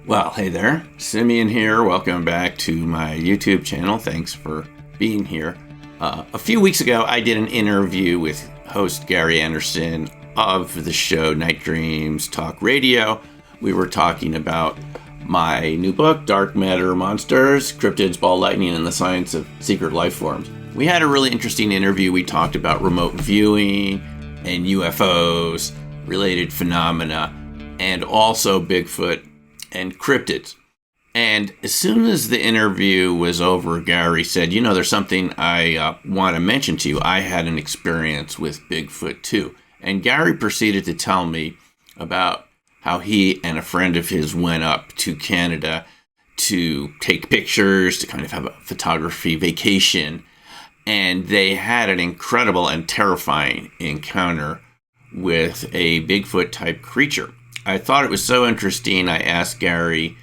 Well, hey there, Simeon here. Welcome back to my YouTube channel. Thanks for being here. A few weeks ago, I did an interview with host Gary Anderson of the show Night Dreams Talk Radio. We were talking about my new book, Dark Matter Monsters, Cryptids, Ball Lightning, and the Science of Secret Life Forms. We had a really interesting interview. We talked about remote viewing and UFOs, related phenomena, and also Bigfoot and cryptids. And as soon as the interview was over, Gary said, there's something I want to mention to you. I had an experience with Bigfoot too. And Gary proceeded to tell me about how he and a friend of his went up to Canada to take pictures, to kind of have a photography vacation. And they had an incredible and terrifying encounter with a Bigfoot-type creature. I thought it was so interesting, I asked Gary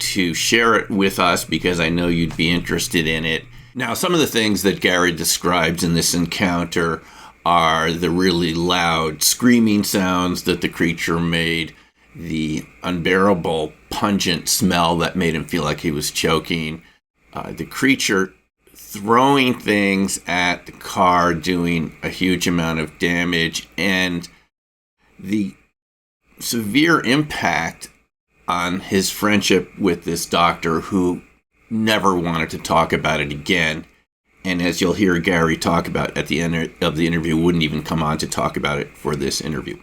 to share it with us because I know you'd be interested in it. Now, some of the things that Gary describes in this encounter are the really loud screaming sounds that the creature made, the unbearable pungent smell that made him feel like he was choking, the creature throwing things at the car, doing a huge amount of damage, and the severe impact on his friendship with this doctor who never wanted to talk about it again. And as you'll hear Gary talk about at the end of the interview, wouldn't even come on to talk about it for this interview.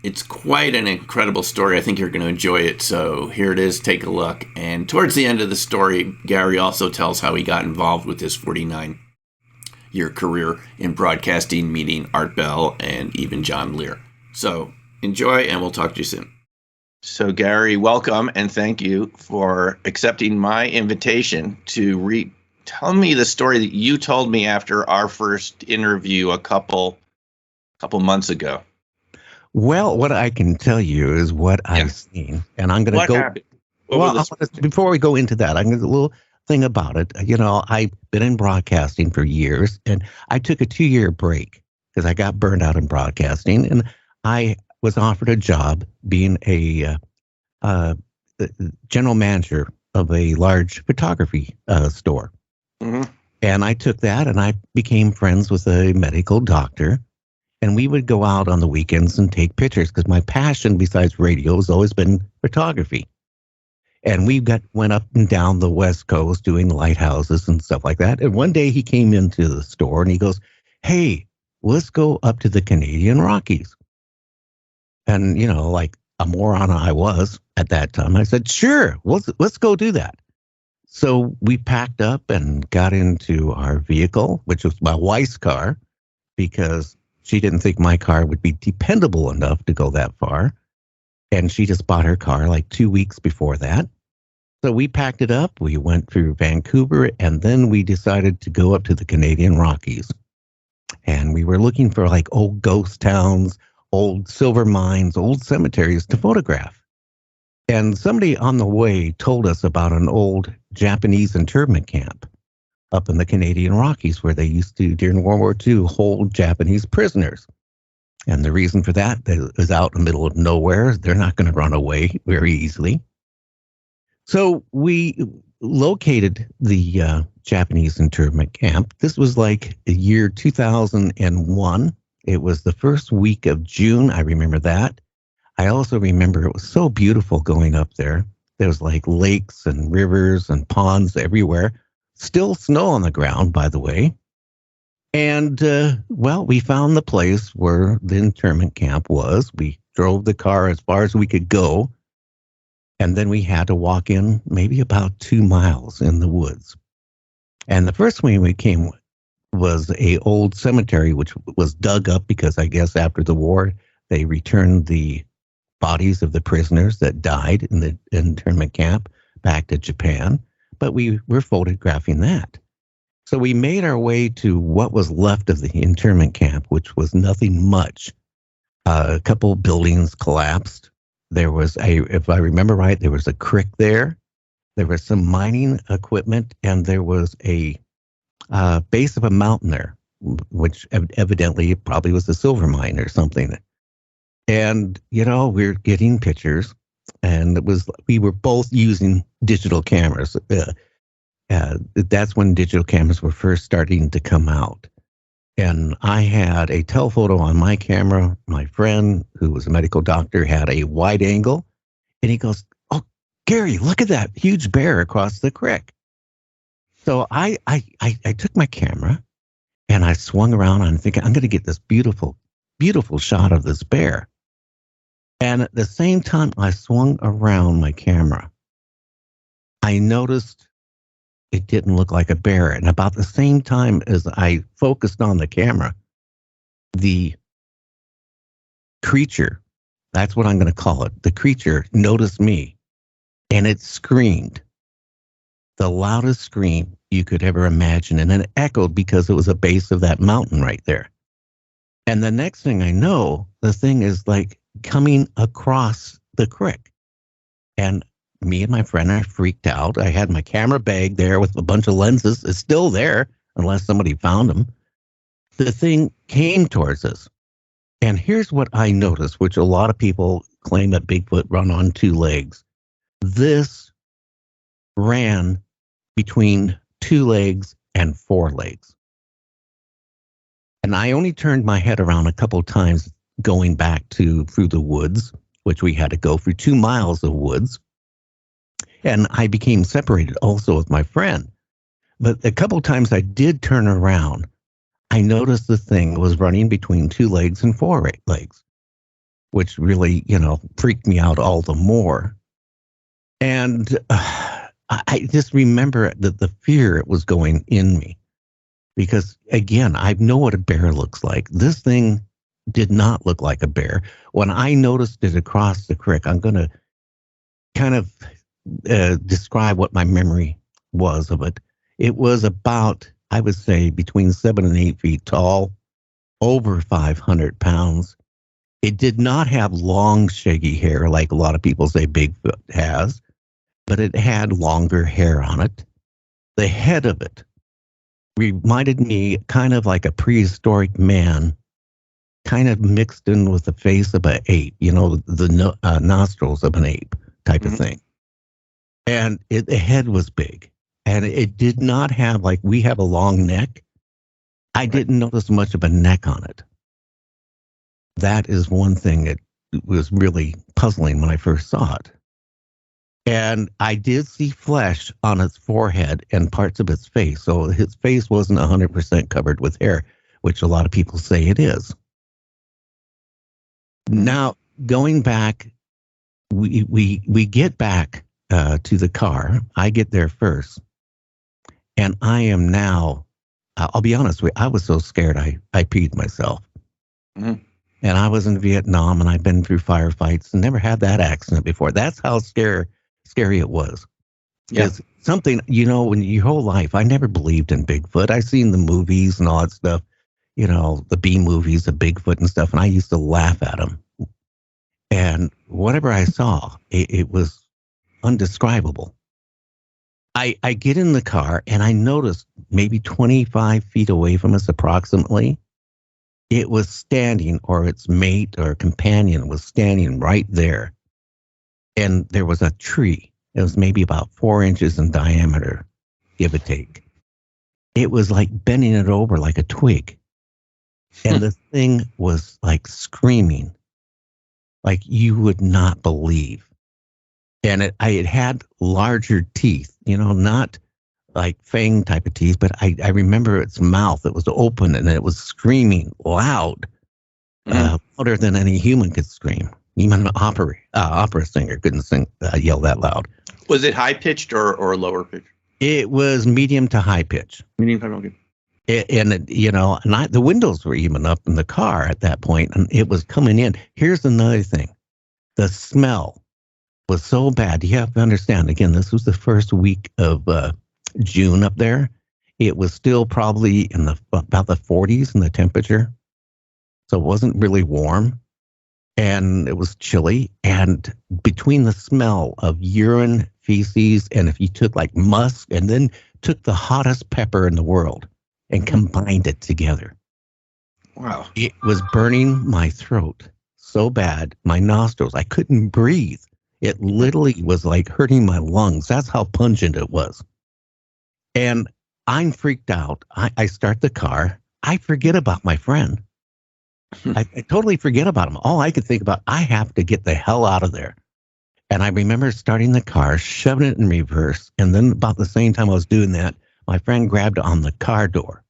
It's quite an incredible story. I think you're going to enjoy it. So here it is. Take a look. And towards the end of the story, Gary also tells how he got involved with his 49-year career in broadcasting, meeting Art Bell and even John Lear. So enjoy, and we'll talk to you soon. So, Gary, welcome, and thank you for accepting my invitation to tell me the story that you told me after our first interview a couple months ago. Well, what I can tell you is what I've seen, and I'm going to go. Happened? Before we go into that, I'm going to do a little thing about it. I've been in broadcasting for years, and I took a 2-year break because I got burned out in broadcasting, and I was offered a job being a general manager of a large photography store. Mm-hmm. And I took that, and I became friends with a medical doctor. And we would go out on the weekends and take pictures because my passion, besides radio, has always been photography. And we went up and down the West Coast doing lighthouses and stuff like that. And one day he came into the store and he goes, "Hey, let's go up to the Canadian Rockies." And, like a moron I was at that time, I said, "Sure, let's go do that." So we packed up and got into our vehicle, which was my wife's car, because she didn't think my car would be dependable enough to go that far. And she just bought her car like 2 weeks before that. So we packed it up. We went through Vancouver, and then we decided to go up to the Canadian Rockies. And we were looking for like old ghost towns, old silver mines, old cemeteries to photograph. And somebody on the way told us about an old Japanese internment camp up in the Canadian Rockies where they used to, during World War II, hold Japanese prisoners. And the reason for that is out in the middle of nowhere. They're not going to run away very easily. So we located the Japanese internment camp. This was like the year 2001. It was the first week of June. I remember that. I also remember it was so beautiful going up there. There was like lakes and rivers and ponds everywhere. Still snow on the ground, by the way. And, we found the place where the internment camp was. We drove the car as far as we could go. And then we had to walk in maybe about 2 miles in the woods. And the first thing we came was a old cemetery, which was dug up because I guess after the war, they returned the bodies of the prisoners that died in the internment camp back to Japan. But we were photographing that. So we made our way to what was left of the internment camp, which was nothing much. A couple buildings collapsed. There was if I remember right, there was a creek there. There was some mining equipment, and there was a base of a mountain there, which evidently probably was a silver mine or something. And, we're getting pictures. and we were both using digital cameras. That's when digital cameras were first starting to come out. And I had a telephoto on my camera. My friend, who was a medical doctor, had a wide angle. And he goes, "Oh, Gary, look at that huge bear across the creek." So I took my camera and I swung around. I'm thinking, I'm going to get this beautiful, beautiful shot of this bear. And at the same time I swung around my camera, I noticed it didn't look like a bear. And about the same time as I focused on the camera, the creature, that's what I'm going to call it, the creature noticed me, and it screamed the loudest scream you could ever imagine. And it echoed because it was the base of that mountain right there. And the next thing I know, the thing is like coming across the creek. And me and my friend are freaked out. I had my camera bag there with a bunch of lenses. It's still there, unless somebody found them. The thing came towards us. And here's what I noticed, which a lot of people claim that Bigfoot run on two legs. This ran between 2 legs and 4 legs. And I only turned my head around a couple times going back through the woods, which we had to go through 2 miles of woods. And I became separated also with my friend. But a couple times I did turn around, I noticed the thing was running between 2 legs and 4 legs, which really, freaked me out all the more. And I just remember that the fear it was going in me. Because, again, I know what a bear looks like. This thing did not look like a bear. When I noticed it across the creek, I'm going to kind of describe what my memory was of it. It was about, I would say, between 7 and 8 feet tall, over 500 pounds. It did not have long, shaggy hair like a lot of people say Bigfoot has, but it had longer hair on it. The head of it reminded me kind of like a prehistoric man, kind of mixed in with the face of an ape, the nostrils of an ape type of thing. And the head was big. And it did not have, like we have a long neck. I didn't notice much of a neck on it. That is one thing that was really puzzling when I first saw it. And I did see flesh on its forehead and parts of its face. So his face wasn't 100% covered with hair, which a lot of people say it is. Now, going back, we get back to the car. I get there first. And I am now, I'll be honest with you, I was so scared I peed myself. Mm-hmm. And I was in Vietnam and I've been through firefights and never had that accident before. That's how scary it was. It's something, when your whole life, I never believed in Bigfoot. I seen the movies and all that stuff, the B movies, the Bigfoot and stuff, and I used to laugh at them. And whatever I saw, it was indescribable. I get in the car and I noticed maybe 25 feet away from us approximately, it was standing, or its mate or companion was standing right there. And there was a tree. It was maybe about 4 inches in diameter, give or take. It was like bending it over like a twig. And the thing was like screaming, like you would not believe. And it had larger teeth, not like fang type of teeth, but I remember its mouth. It was open and it was screaming loud, louder than any human could scream. Even an opera singer couldn't yell that loud. Was it high pitched or lower pitched? It was medium to high pitch. Medium to high pitch. And the windows were even up in the car at that point, and it was coming in. Here's another thing: the smell was so bad. You have to understand. Again, this was the first week of June up there. It was still probably in about the 40s in the temperature, so it wasn't really warm. And it was chilly, and between the smell of urine, feces, and if you took like musk and then took the hottest pepper in the world and combined it together. Wow. It was burning my throat so bad, my nostrils, I couldn't breathe. It literally was like hurting my lungs. That's how pungent it was. And I'm freaked out. I start the car. I forget about my friend. I totally forget about him. All I could think about, I have to get the hell out of there. And I remember starting the car, shoving it in reverse. And then about the same time I was doing that, my friend grabbed on the car door.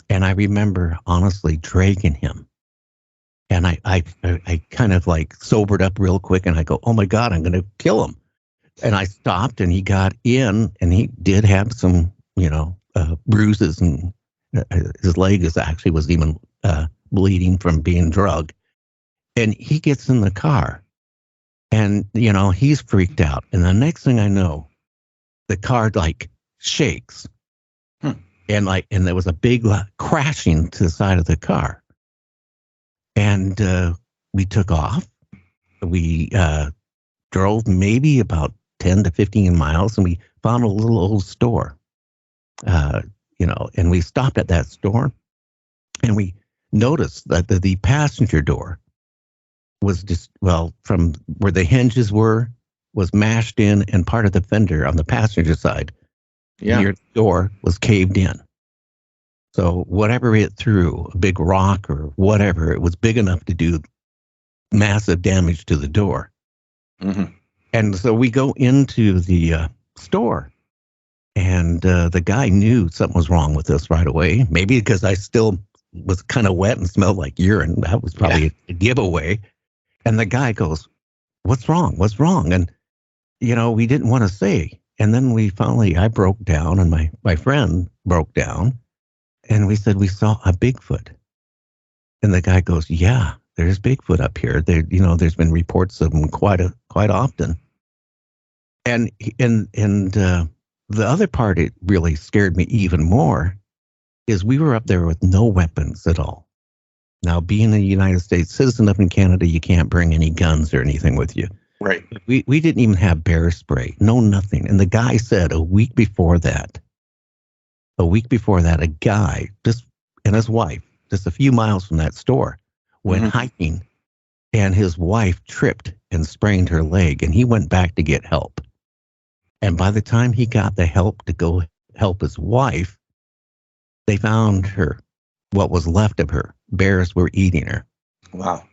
And I remember honestly dragging him. And I kind of like sobered up real quick. And I go, oh my God, I'm going to kill him. And I stopped and he got in and he did have some, bruises, and his leg was even bleeding from being drugged. And he gets in the car and, he's freaked out. And the next thing I know, the car like shakes. And there was a big crashing to the side of the car. And we took off. We drove maybe about 10 to 15 miles, and we found a little old store, and we stopped at that store, and we noticed that the passenger door was just, from where the hinges was mashed in, and part of the fender on the passenger side near the door was caved in. So whatever it threw, a big rock or whatever, it was big enough to do massive damage to the door. Mm-hmm. And so we go into the store, and the guy knew something was wrong with us right away. Maybe because I still was kind of wet and smelled like urine. That was probably a giveaway. And the guy goes, "What's wrong? What's wrong?" And, we didn't want to say. And then I broke down, and my friend broke down. And we said, we saw a Bigfoot. And the guy goes, yeah, there's Bigfoot up here. There's been reports of them quite often. And the other part, it really scared me even more, is we were up there with no weapons at all. Now, being a United States citizen up in Canada, you can't bring any guns or anything with you. Right. We didn't even have bear spray. No, nothing. And the guy said a week before that, a guy and his wife, just a few miles from that store, went hiking, and his wife tripped and sprained her leg, and he went back to get help. And by the time he got the help to go help his wife, they found her, what was left of her. Bears were eating her. Wow.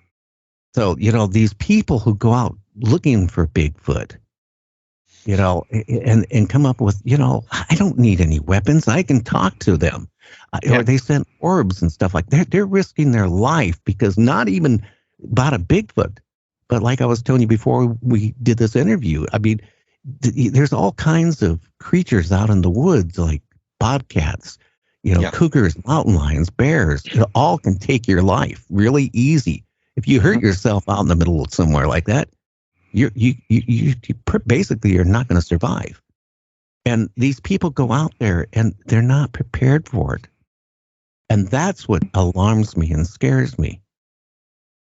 So, these people who go out looking for Bigfoot, and come up with, I don't need any weapons. I can talk to them. Or they send orbs and stuff like that. They're risking their life because not even about a Bigfoot, but like I was telling you before we did this interview, I mean, there's all kinds of creatures out in the woods, like bobcats, cougars, mountain lions, bears. All can take your life really easy. If you hurt yourself out in the middle of somewhere like that, you basically you're not going to survive. And these people go out there and they're not prepared for it. And that's what alarms me and scares me.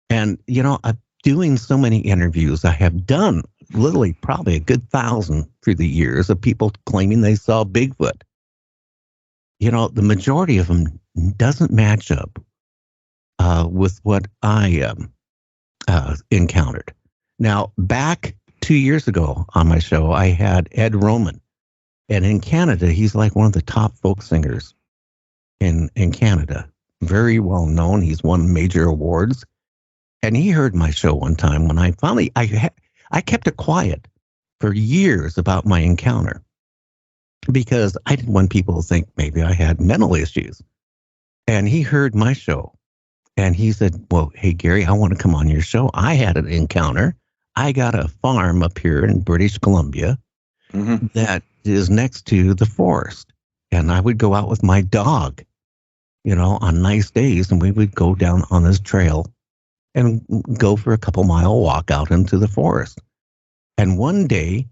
And, I'm doing so many interviews. I have done literally probably a good 1,000 through the years of people claiming they saw Bigfoot. The majority of them doesn't match up with what I encountered. Now, back 2 years ago on my show, I had Ed Roman. And in Canada, he's like one of the top folk singers in Canada. Very well known. He's won major awards. And he heard my show one time when I finally, I kept it quiet for years about my encounter because I didn't want people to think maybe I had mental issues. And he heard my show and he said, well, hey, Gary, I want to come on your show. I had an encounter. I got a farm up here in British Columbia that is next to the forest. And I would go out with my dog, on nice days, and we would go down on this trail and go for a couple-mile walk out into the forest. And one day,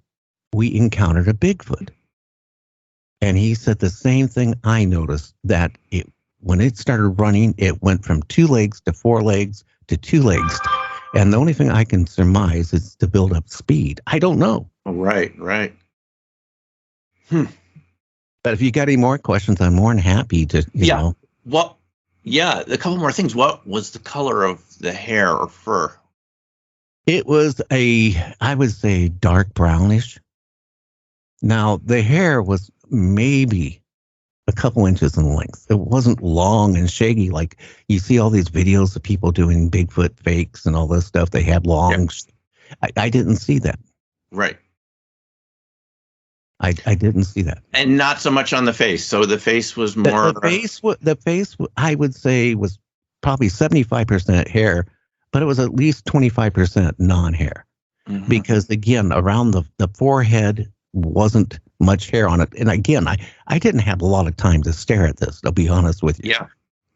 we encountered a Bigfoot. And he said the same thing I noticed, that when it started running, it went from 2 legs to 4 legs to 2 legs. And the only thing I can surmise is to build up speed. I don't know. Right. But if you got any more questions, I'm more than happy to, you know. A couple more things. What was the color of the hair or fur? It was I would say, dark brownish. Now, the hair was maybe a couple inches in length. It wasn't long and shaggy like you see all these videos of people doing Bigfoot fakes and all this stuff. They had long. I didn't see that. Right. I didn't see that. And not so much on the face. So the face was more. The face, I would say, was probably 75% hair, but it was at least 25% non-hair. Mm-hmm. Because, again, around the forehead wasn't much hair on it. And, again, I didn't have a lot of time to stare at this, I'll be honest with you.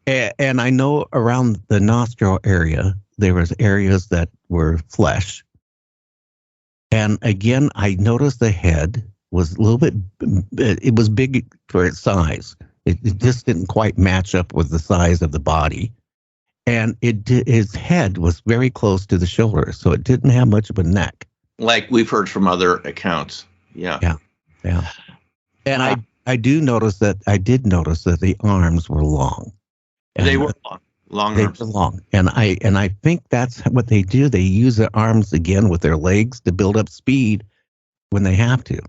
Yeah. And I know around the nostril area, there was areas that were flesh. And, again, I noticed the head was a little bit, it was big for its size. It just didn't quite match up with the size of the body. And his head was very close to the shoulder, so it didn't have much of a neck. Like we've heard from other accounts. Yeah. And I did notice that the arms were long. And they were long. They arms. were long. And I think that's what they do. They use their arms again with their legs to build up speed when they have to.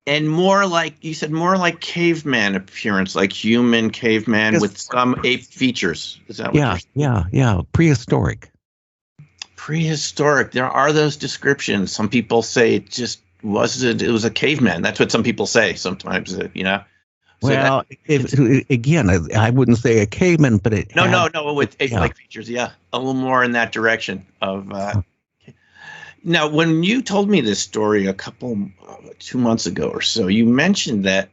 And more like, you said, more like caveman appearance, like human caveman with some ape features. Is that what you're saying? Yeah. Prehistoric. There are those descriptions. Some people say it was a caveman. That's what some people say sometimes, you know. So again, I wouldn't say a caveman, but it No, with ape-like features, a little more in that direction of. Now, when you told me this story 2 months ago or so, you mentioned that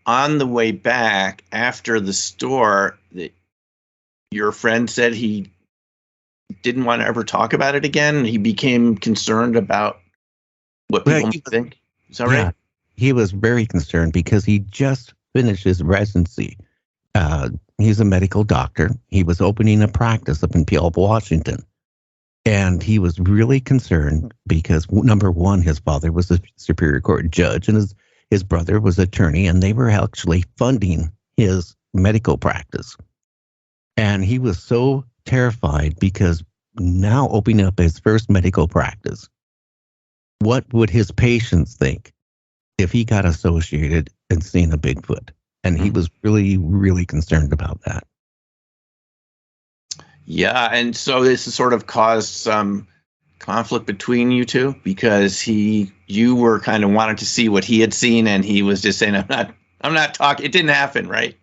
on the way back after the store, that your friend said he didn't want to ever talk about it again. He became concerned about what people might think. Is that right? He was very concerned because he just finished his residency. He's a medical doctor. He was opening a practice up in Puyallup, Washington. And he was really concerned because, number one, his father was a Superior Court judge and his brother was attorney, and they were actually funding his medical practice. And he was so terrified because now opening up his first medical practice, what would his patients think if he got associated and seen a Bigfoot? And he was really, really concerned about that. Yeah, and so this has sort of caused some conflict between you two because you were kind of wanting to see what he had seen, and he was just saying, I'm not talking. It didn't happen, right?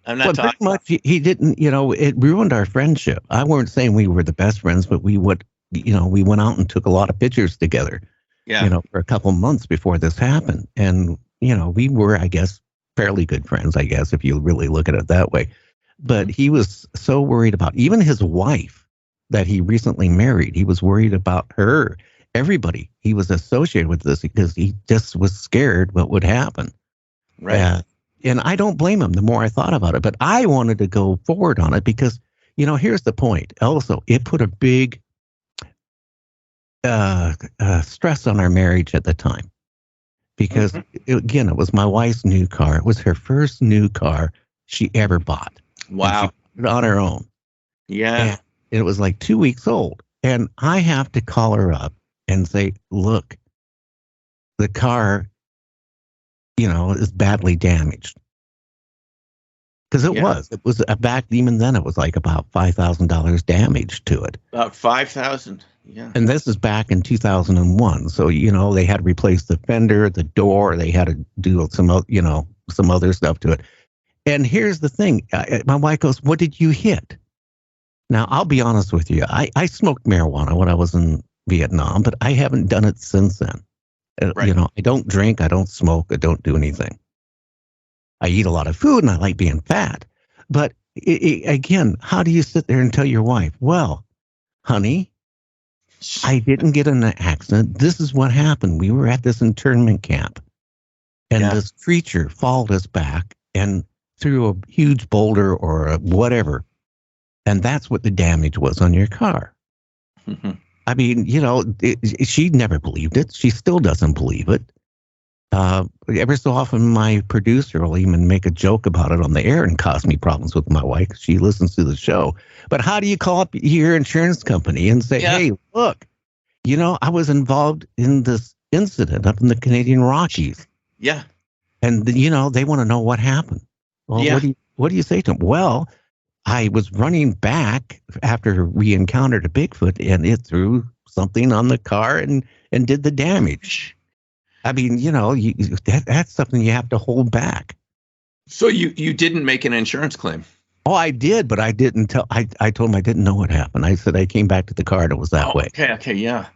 I'm not talking. Pretty much, he didn't. It ruined our friendship. I weren't saying we were the best friends, but we went out and took a lot of pictures together. Yeah. For a couple months before this happened, and we were, I guess, fairly good friends. I guess if you really look at it that way. But he was so worried about even his wife that he recently married. He was worried about her, everybody he was associated with this because he just was scared what would happen. Right. And I don't blame him the more I thought about it. But I wanted to go forward on it because, here's the point. Also, it put a big stress on our marriage at the time. Because, again, it was my wife's new car. It was her first new car she ever bought. Wow. She put it on her own. Yeah. And it was like 2 weeks old. And I have to call her up and say, look, the car, is badly damaged. Because it was back, even then it was like about $5,000 damage to it. About $5,000. Yeah. And this is back in 2001. So, they had to replace the fender, the door. They had to do some other stuff to it. And here's the thing. My wife goes, what did you hit? Now, I'll be honest with you. I smoked marijuana when I was in Vietnam, but I haven't done it since then. Right. I don't drink. I don't smoke. I don't do anything. I eat a lot of food and I like being fat. But again, how do you sit there and tell your wife, well, honey, I didn't get in an accident. This is what happened. We were at this internment camp and this creature followed us back and threw a huge boulder or whatever. And that's what the damage was on your car. Mm-hmm. I mean, she never believed it. She still doesn't believe it. Every so often, my producer will even make a joke about it on the air and cause me problems with my wife. She listens to the show. But how do you call up your insurance company and say, hey, look, I was involved in this incident up in the Canadian Rockies. Yeah. And, they want to know what happened. Well, what do you say to them? Well, I was running back after we encountered a Bigfoot, and it threw something on the car and did the damage. I mean, that's something you have to hold back. So you didn't make an insurance claim? Oh, I did, but I didn't tell. I told him I didn't know what happened. I said I came back to the car and it was that way. Okay, yeah.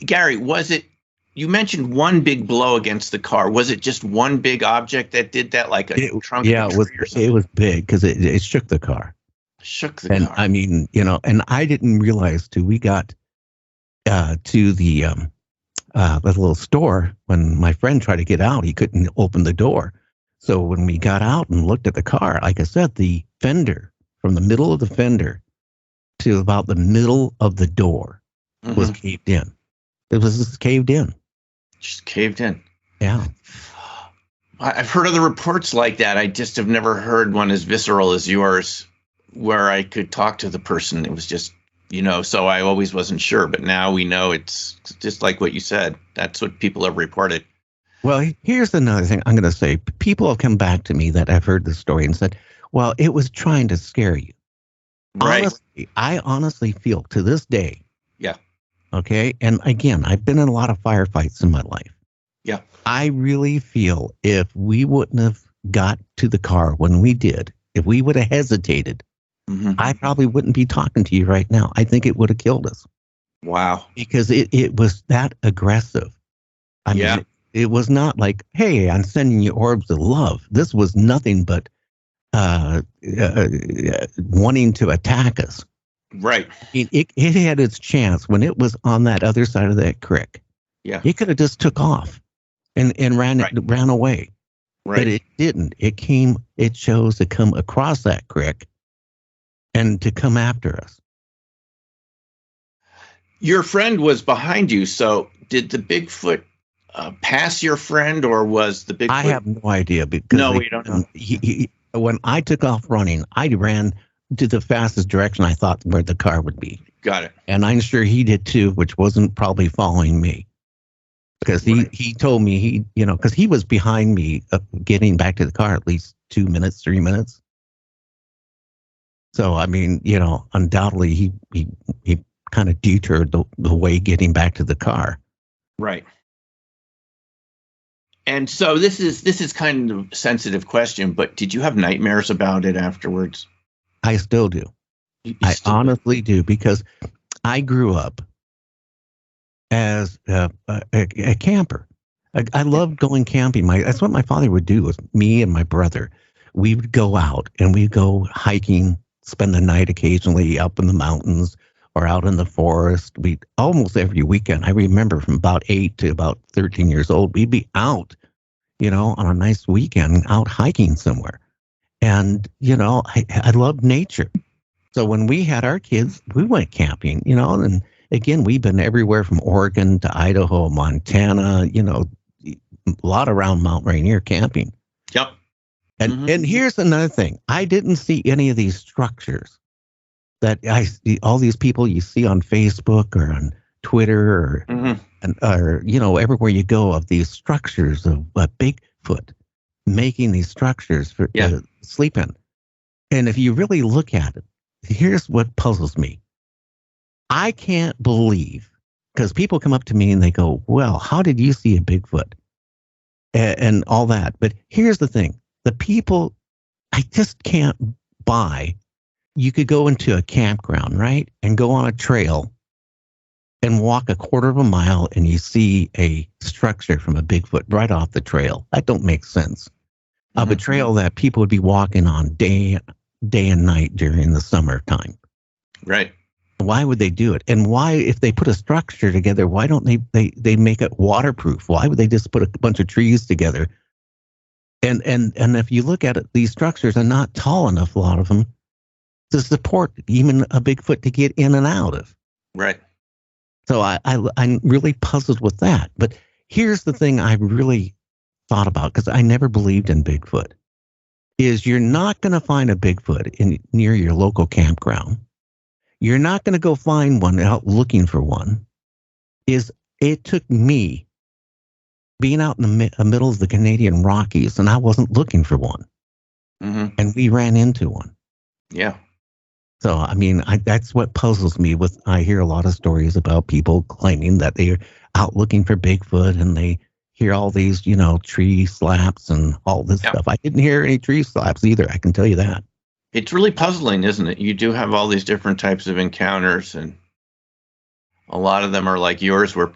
Gary, was it? You mentioned one big blow against the car. Was it just one big object that did that, like a trunk? Yeah, it was big because it shook the car. Shook the car. I mean, and I didn't realize till we got to the little store, when my friend tried to get out, he couldn't open the door. So when we got out and looked at the car, like I said, the fender, from the middle of the fender to about the middle of the door was caved in. It was just caved in. Just caved in. Yeah. I've heard other reports like that. I just have never heard one as visceral as yours, where I could talk to the person. It was just, so I always wasn't sure. But now we know it's just like what you said. That's what people have reported. Well, here's another thing I'm going to say. People have come back to me that have heard the story and said, well, it was trying to scare you. Right. Honestly, I honestly feel to this day. Yeah. Okay. And again, I've been in a lot of firefights in my life. Yeah. I really feel if we wouldn't have got to the car when we did, if we would have hesitated, I probably wouldn't be talking to you right now. I think it would have killed us. Wow. Because it was that aggressive. I mean, it was not like, hey, I'm sending you orbs of love. This was nothing but wanting to attack us. Right. It had its chance when it was on that other side of that creek. Yeah. It could have just took off and ran away. Right. But it didn't. It chose to come across that creek and to come after us. Your friend was behind you. So did the Bigfoot pass your friend, or was the Bigfoot? I have no idea. Because we don't know. When I took off running, I ran to the fastest direction I thought where the car would be. Got it. And I'm sure he did too, which wasn't probably following me. Because he told me because he was behind me getting back to the car at least 2 minutes, 3 minutes. So, I mean, undoubtedly he kind of detoured the way getting back to the car. Right. And so this is kind of a sensitive question, but did you have nightmares about it afterwards? I still do. I honestly do, because I grew up as a camper. I loved going camping. That's what my father would do with me and my brother. We would go out and we'd go hiking, spend the night occasionally up in the mountains or out in the forest. We almost every weekend. I remember from about 8 to about 13 years old, we'd be out, on a nice weekend out hiking somewhere. And, I loved nature. So when we had our kids, we went camping, and again, we've been everywhere from Oregon to Idaho, Montana, a lot around Mount Rainier camping. Yep. And here's another thing. I didn't see any of these structures that I see, all these people you see on Facebook or on Twitter or everywhere you go, of these structures of Bigfoot making these structures for sleep in. And if you really look at it, here's what puzzles me. I can't believe, because people come up to me and they go, well, how did you see a Bigfoot? And all that. But here's the thing. The people, I just can't buy. You could go into a campground, right? And go on a trail and walk a quarter of a mile and you see a structure from a Bigfoot right off the trail. That don't make sense. Of a trail that people would be walking on day and night during the summertime. Right. Why would they do it? And why, if they put a structure together, why don't they make it waterproof? Why would they just put a bunch of trees together? And if you look at it, these structures are not tall enough, a lot of them, to support even a Bigfoot to get in and out of. Right. So I'm really puzzled with that. But here's the thing I really thought about, because I never believed in Bigfoot, is you're not going to find a Bigfoot near your local campground. You're not going to go find one out looking for one. It took me being out in the middle of the Canadian Rockies, and I wasn't looking for one. Mm-hmm. And we ran into one. Yeah. So, I mean, that's what puzzles me. I hear a lot of stories about people claiming that they're out looking for Bigfoot, and they hear all these, tree slaps and all this stuff. I didn't hear any tree slaps either. I can tell you that. It's really puzzling, isn't it? You do have all these different types of encounters, and a lot of them are like yours, where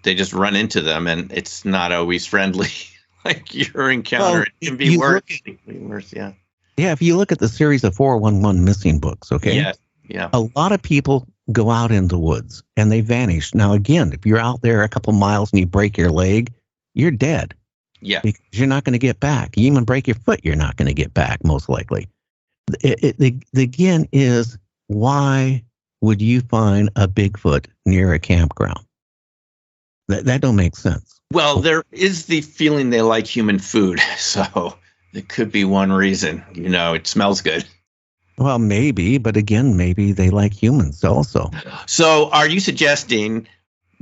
they just run into them, and it's not always friendly. Like your encounter, Well, it can be worse. It can be worse, yeah. Yeah, if you look at the series of 411 missing books, okay? Yes, yeah. A lot of people go out in the woods and they vanish. Now, again, if you're out there a couple miles and you break your leg, you're dead. Yeah. Because you're not going to get back. You even break your foot, you're not going to get back, most likely. Again, is why would you find a Bigfoot near a campground? That don't make sense. Well, there is the feeling they like human food, so it could be one reason. It smells good. Well, maybe, but again, maybe they like humans also. So are you suggesting,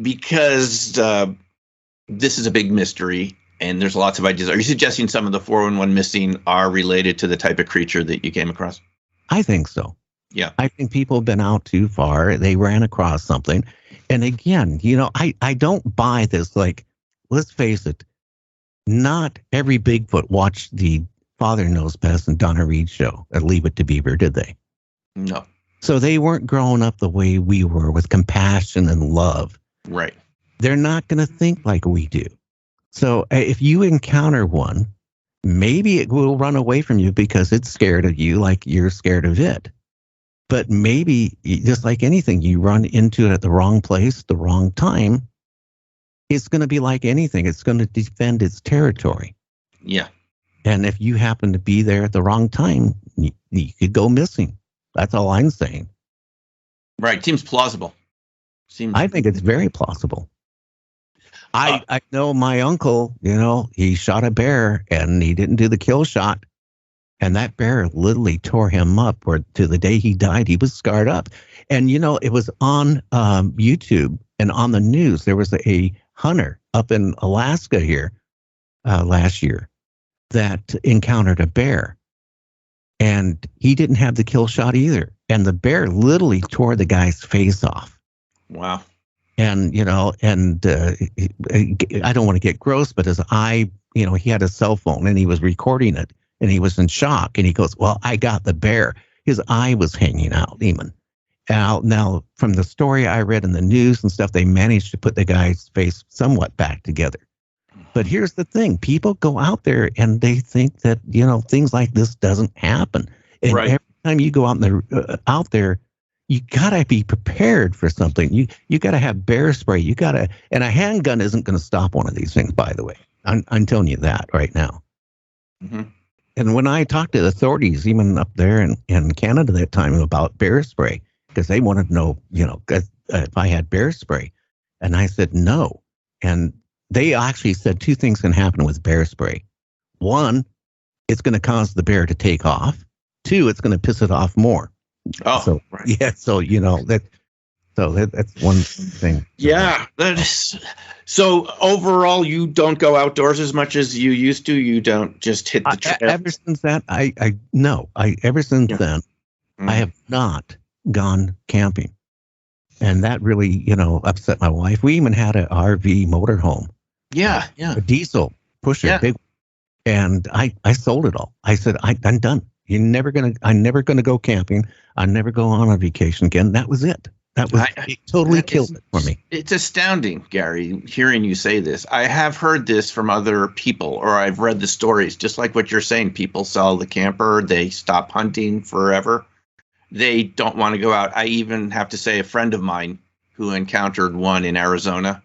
because this is a big mystery and there's lots of ideas, are you suggesting some of the 411 missing are related to the type of creature that you came across? I think so. Yeah. I think people have been out too far. They ran across something. And again, I don't buy this. Like, let's face it, not every Bigfoot watched the Father Knows Best and Donna Reed show at Leave It to Beaver, did they? No. So they weren't growing up the way we were, with compassion and love. Right. They're not going to think like we do. So if you encounter one, maybe it will run away from you because it's scared of you like you're scared of it. But maybe, just like anything, you run into it at the wrong place, the wrong time, it's going to be like anything. It's going to defend its territory. Yeah. And if you happen to be there at the wrong time, you could go missing. That's all I'm saying. Right. Seems plausible. I think it's very plausible. I know my uncle, he shot a bear and he didn't do the kill shot. And that bear literally tore him up, or to the day he died, he was scarred up. And, it was on YouTube and on the news. There was a hunter up in Alaska here last year that encountered a bear. And he didn't have the kill shot either. And the bear literally tore the guy's face off. Wow. And, I don't want to get gross, but his eye, he had a cell phone and he was recording it. And he was in shock. And he goes, well, I got the bear. His eye was hanging out even. Now, from the story I read in the news and stuff, they managed to put the guy's face somewhat back together. But here's the thing. People go out there and they think that, things like this doesn't happen. And right. Every time you go out there, you got to be prepared for something. You got to have bear spray. And a handgun isn't going to stop one of these things, by the way. I'm telling you that right now. Mm-hmm. And when I talked to the authorities, even up there in Canada that time, about bear spray, because they wanted to know, if I had bear spray. And I said no. And they actually said two things can happen with bear spray. One, it's going to cause the bear to take off. Two, it's going to piss it off more. Oh, so, right. Yeah. So, that's one thing. Yeah. That is. So overall, you don't go outdoors as much as you used to. You don't just hit the trail. Ever since that, ever since then, I have not gone camping. And that really, upset my wife. We even had an RV motorhome. Yeah, yeah. A diesel pusher, big. And I sold it all. I said, I'm done. I'm never gonna go camping. I never go on a vacation again. That was it. It totally killed it for me. It's astounding, Gary, hearing you say this. I have heard this from other people, or I've read the stories, just like what you're saying. People sell the camper. They stop hunting forever. They don't want to go out. I even have to say a friend of mine who encountered one in Arizona,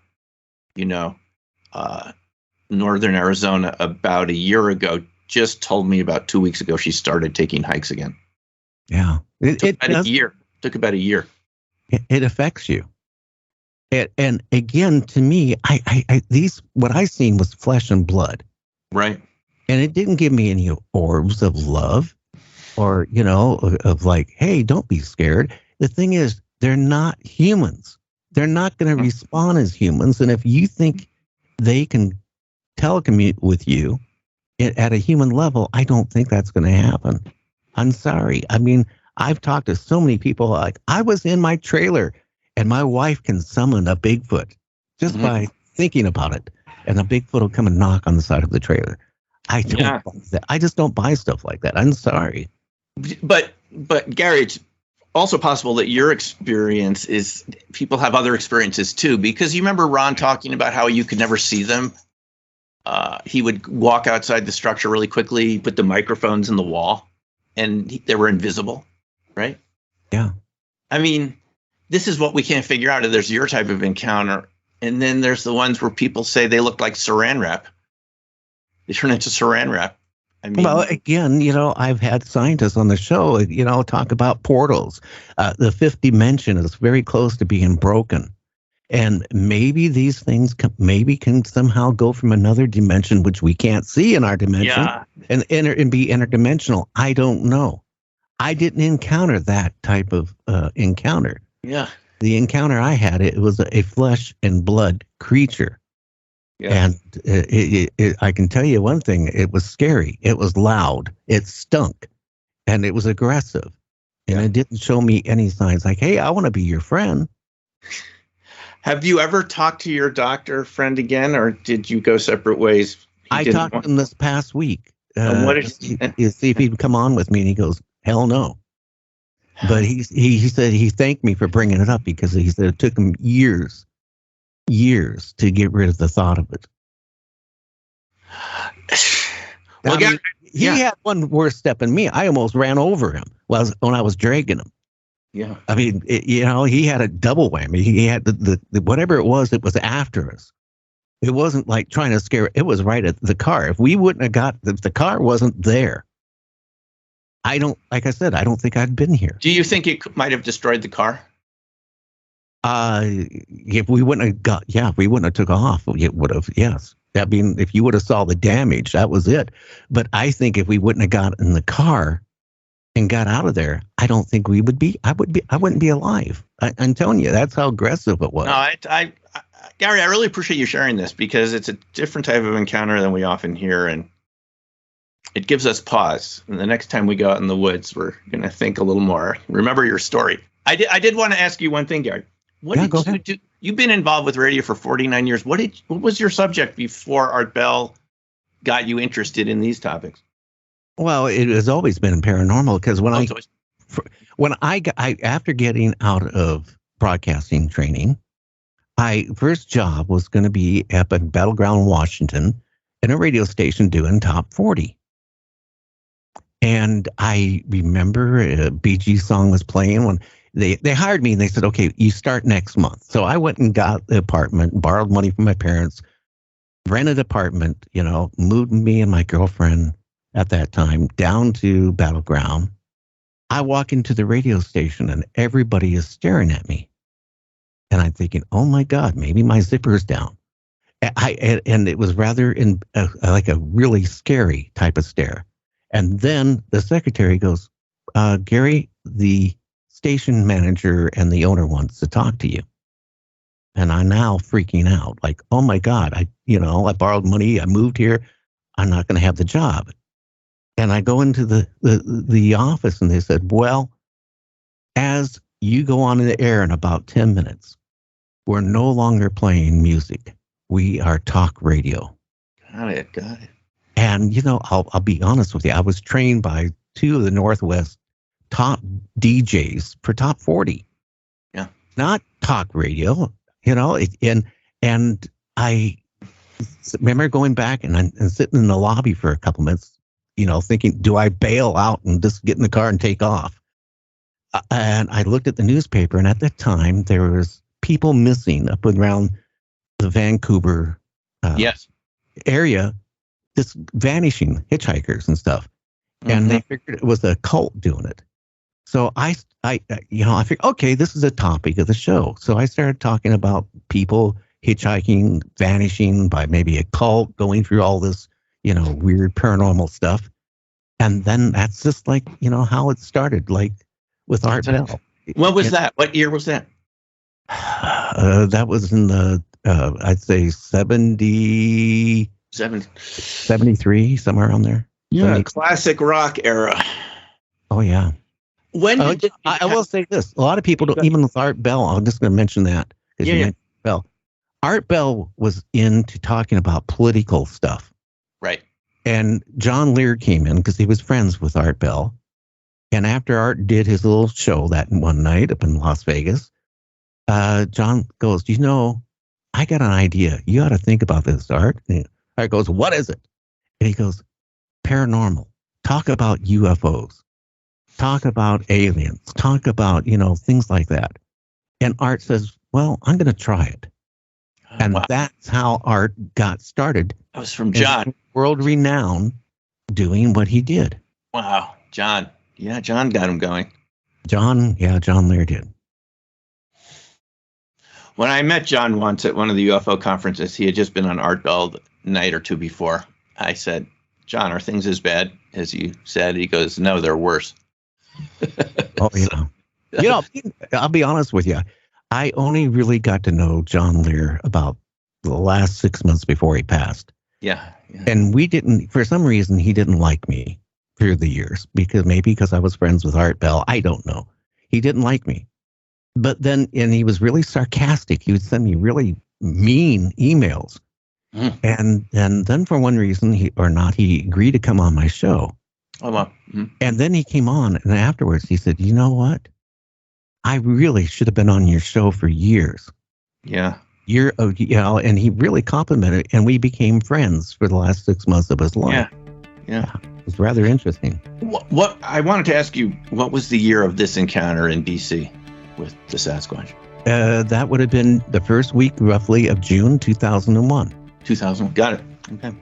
northern Arizona, about a year ago, just told me about 2 weeks ago she started taking hikes again. Yeah. It took about a year. It affects you. And again, to me, what I seen was flesh and blood. Right. And it didn't give me any orbs of love or, of like, hey, don't be scared. The thing is, they're not humans. They're not going to respond as humans. And if you think they can telecommute with you at a human level, I don't think that's going to happen. I'm sorry. I mean, I've talked to so many people, like I was in my trailer and my wife can summon a Bigfoot just by thinking about it. And a Bigfoot will come and knock on the side of the trailer. I don't buy that. I just don't buy stuff like that. I'm sorry. But Gary, it's also possible that your experience is people have other experiences too, because you remember Ron talking about how you could never see them. He would walk outside the structure really quickly, put the microphones in the wall, and they were invisible, right? Yeah. I mean, this is what we can't figure out. There's your type of encounter, and then there's the ones where people say they look like saran wrap. They turn into saran wrap. I mean, well, again, I've had scientists on the show, talk about portals. The fifth dimension is very close to being broken. And maybe these things can somehow go from another dimension, which we can't see in our dimension, and be interdimensional. I don't know. I didn't encounter that type of encounter. Yeah. The encounter I had, it was a flesh and blood creature. Yeah. And I can tell you one thing, it was scary. It was loud. It stunk. And it was aggressive. And it didn't show me any signs like, hey, I want to be your friend. Have you ever talked to your doctor friend again, or did you go separate ways? I talked to him this past week. What did he see if he'd come on with me, and he goes, hell no. But he said he thanked me for bringing it up because he said it took him years to get rid of the thought of it. Well, he had one worse step than me. I almost ran over him when I was dragging him. Yeah. I mean, he had a double whammy. He had the whatever it was after us. It wasn't like trying to scare. It was right at the car. If we wouldn't have got, if the car wasn't there, like I said, I don't think I'd been here. Do you think it might have destroyed the car? If we wouldn't have took off, it would have, yes. I mean, if you would have saw the damage, that was it. But I think if we wouldn't have got in the car and got out of there, I don't think I wouldn't be alive. I'm telling you, that's how aggressive it was. No, Gary, I really appreciate you sharing this because it's a different type of encounter than we often hear. And it gives us pause. And the next time we go out in the woods, we're going to think a little more. Remember your story. I did want to ask you one thing, Gary. What did you do? You've been involved with radio for 49 years. What was your subject before Art Bell got you interested in these topics? Well, it has always been paranormal because after getting out of broadcasting training, my first job was going to be up in Battleground, Washington, in a radio station doing Top 40. And I remember a Bee Gees song was playing when they hired me and they said, okay, you start next month. So I went and got the apartment, borrowed money from my parents, rented an apartment, moved me and my girlfriend at that time down to Battleground. I walk into the radio station and everybody is staring at me. And I'm thinking, oh my God, maybe my zipper's down. And it was rather like a really scary type of stare. And then the secretary goes, Gary, the station manager and the owner wants to talk to you. And I'm now freaking out like, oh my God, I borrowed money. I moved here. I'm not going to have the job. And I go into the office and they said, well, as you go on in the air in about 10 minutes, we're no longer playing music. We are talk radio. Got it. And, I'll be honest with you. I was trained by two of the Northwest top DJs for Top 40. Yeah. Not talk radio, and I remember going back and sitting in the lobby for a couple minutes, thinking, do I bail out and just get in the car and take off? And I looked at the newspaper, and at that time there was people missing up around the Vancouver area, just vanishing hitchhikers and stuff. Mm-hmm. And they figured it was a cult doing it. So I figured, okay, this is a topic of the show. So I started talking about people hitchhiking, vanishing by maybe a cult, going through all this, weird paranormal stuff. And then that's just like, how it started, like with Art Bell. What was that? What year was that? That was in the, I'd say 73, somewhere around there. Yeah, classic rock era. Oh, yeah. I will say this. A lot of people don't, even with Art Bell, I'm just going to mention that. Yeah. Bell. Art Bell was into talking about political stuff. Right. And John Lear came in because he was friends with Art Bell. And after Art did his little show that one night up in Las Vegas, John goes, I got an idea. You ought to think about this, Art. And Art goes, what is it? And he goes, paranormal. Talk about UFOs. Talk about aliens. Talk about, things like that. And Art says, well, I'm going to try it. And that's how Art got started. That was from John. World renowned doing what he did. Wow. John. Yeah, John got him going. John Lear did. When I met John once at one of the UFO conferences, he had just been on Art Bell the night or two before. I said, John, are things as bad as you said? He goes, no, they're worse. Oh, yeah. I'll be honest with you. I only really got to know John Lear about the last 6 months before he passed. Yeah. And for some reason, he didn't like me through the years, because I was friends with Art Bell. I don't know. He didn't like me. But then, and he was really sarcastic. He would send me really mean emails. And then for one reason he agreed to come on my show. Oh, wow. And then he came on, and afterwards he said, you know what? I really should have been on your show for years. Yeah. And he really complimented, and we became friends for the last 6 months of his life. Yeah. It was rather interesting. What I wanted to ask you, what was the year of this encounter in BC with the Sasquatch? That would have been the first week, roughly, of June 2001. 2000. Got it. Okay.